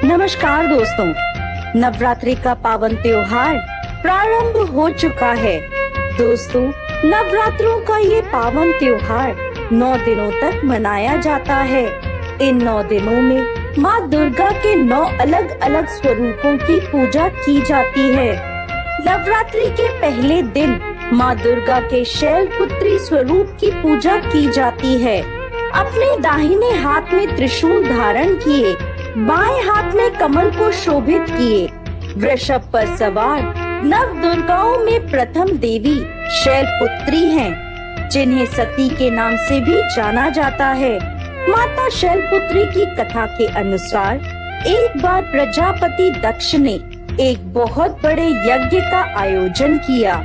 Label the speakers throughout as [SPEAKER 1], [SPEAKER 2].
[SPEAKER 1] नमस्कार दोस्तों, नवरात्रि का पावन त्योहार प्रारंभ हो चुका है। दोस्तों, नवरात्रों का ये पावन त्योहार 9 दिनों तक मनाया जाता है। इन 9 दिनों में माँ दुर्गा के 9 अलग अलग स्वरूपों की पूजा की जाती है। नवरात्रि के पहले दिन माँ दुर्गा के शैलपुत्री स्वरूप की पूजा की जाती है। अपने दाहिने हाथ में त्रिशूल धारण किए, बाएं हाथ में कमल को शोभित किए, वृषभ पर सवार नव दुर्गाओं में प्रथम देवी शैलपुत्री हैं, जिन्हें सती के नाम से भी जाना जाता है। माता शैलपुत्री की कथा के अनुसार एक बार प्रजापति दक्ष ने एक बहुत बड़े यज्ञ का आयोजन किया।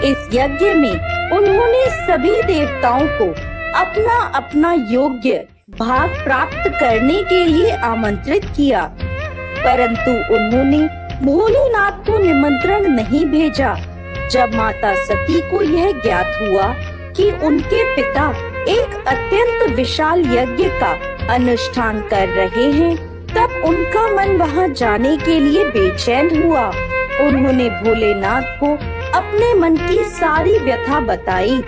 [SPEAKER 1] इस यज्ञ में उन्होंने सभी देवताओं को अपना अपना योग्य भाग प्राप्त करने के लिए आमंत्रित किया, परंतु उन्होंने भोलेनाथ को निमंत्रण नहीं भेजा। जब माता सती को यह ज्ञात हुआ कि उनके पिता एक अत्यंत विशाल यज्ञ का अनुष्ठान कर रहे हैं, तब उनका मन वहां जाने के लिए बेचैन हुआ। उन्होंने भोलेनाथ को अपने मन की सारी व्यथा बताई।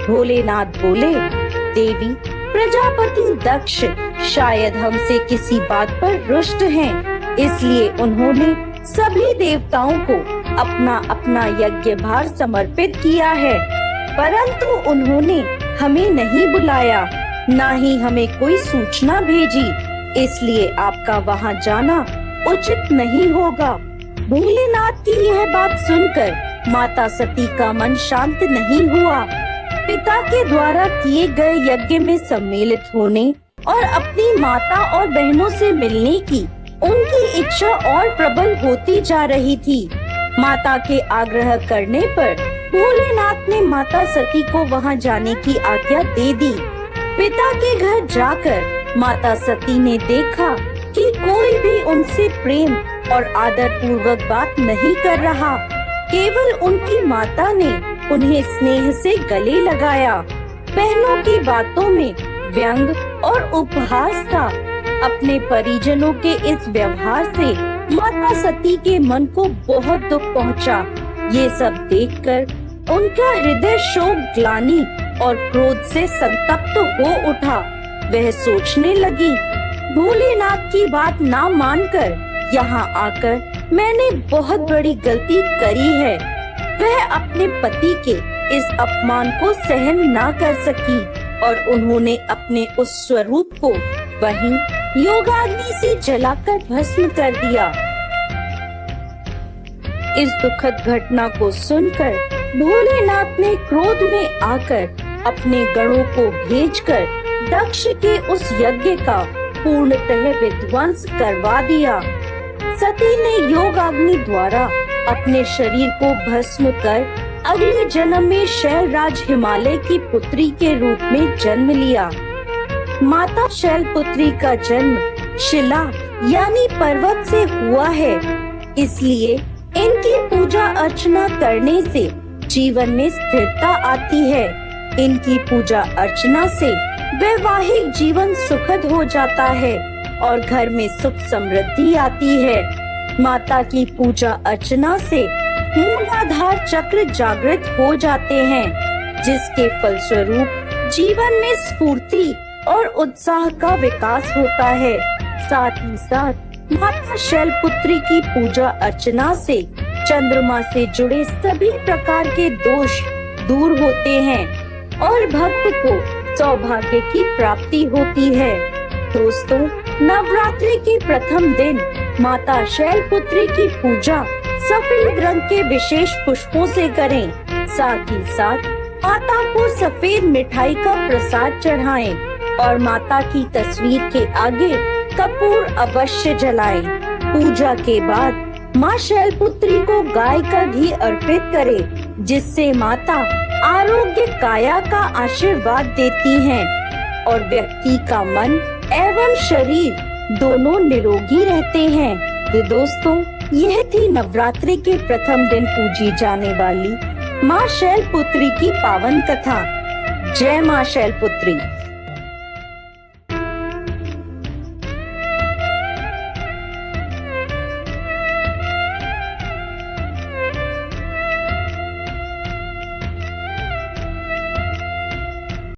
[SPEAKER 1] भोलेनाथ बोले, देवी, प्रजापति दक्ष शायद हमसे किसी बात पर रुष्ट हैं, इसलिए उन्होंने सभी देवताओं को अपना अपना यज्ञ भार समर्पित किया है, परंतु उन्होंने हमें नहीं बुलाया, ना ही हमें कोई सूचना भेजी, इसलिए आपका वहां जाना उचित नहीं होगा। भोलेनाथ की यह बात सुनकर माता सती का मन शांत नहीं हुआ। पिता के द्वारा किए गए यज्ञ में सम्मिलित होने और अपनी माता और बहनों से मिलने की उनकी इच्छा और प्रबल होती जा रही थी। माता के आग्रह करने पर भोलेनाथ ने माता सती को वहां जाने की आज्ञा दे दी। पिता के घर जाकर माता सती ने देखा कि कोई भी उनसे प्रेम और आदर पूर्वक बात नहीं कर रहा। केवल उनकी माता ने उन्हें स्नेह से गले लगाया। बहनों की बातों में व्यंग और उपहास था। अपने परिजनों के इस व्यवहार से माता सती के मन को बहुत दुख पहुंचा। ये सब देखकर उनका हृदय शोक, ग्लानि और क्रोध से संतप्त हो उठा। वह सोचने लगी, भोलेनाथ की बात ना मानकर यहाँ आकर मैंने बहुत बड़ी गलती करी है। वह अपने पति के इस अपमान को सहन ना कर सकी और उन्होंने अपने उस स्वरूप को वहीं योगाग्नि से जलाकर भस्म कर दिया। इस दुखद घटना को सुनकर भोलेनाथ ने क्रोध में आकर अपने गणों को भेजकर दक्ष के उस यज्ञ का पूर्णतः विध्वंस करवा दिया। सती ने योगाग्नि द्वारा अपने शरीर को भस्म कर अगले जन्म में शैलराज हिमालय की पुत्री के रूप में जन्म लिया। माता शैलपुत्री का जन्म शिला यानी पर्वत से हुआ है, इसलिए इनकी पूजा अर्चना करने से जीवन में स्थिरता आती है। इनकी पूजा अर्चना से वैवाहिक जीवन सुखद हो जाता है और घर में सुख समृद्धि आती है। माता की पूजा अर्चना से मूलाधार चक्र जागृत हो जाते हैं, जिसके फलस्वरूप जीवन में स्फूर्ति और उत्साह का विकास होता है। साथ ही साथ माता शैलपुत्री की पूजा अर्चना से चंद्रमा से जुड़े सभी प्रकार के दोष दूर होते हैं और भक्त को सौभाग्य की प्राप्ति होती है। दोस्तों, नवरात्रि के प्रथम दिन माता शैलपुत्री की पूजा सफेद रंग के विशेष पुष्पों से करें। साथ ही साथ माता को सफेद मिठाई का प्रसाद चढ़ाएं और माता की तस्वीर के आगे कपूर अवश्य जलाएं। पूजा के बाद माँ शैलपुत्री को गाय का घी अर्पित करें, जिससे माता आरोग्य काया का आशीर्वाद देती हैं और व्यक्ति का मन एवं शरीर दोनों निरोगी रहते हैं। तो दोस्तों, यह थी नवरात्रि के प्रथम दिन पूजी जाने वाली माँ शैलपुत्री की पावन कथा। जय माँ शैलपुत्री।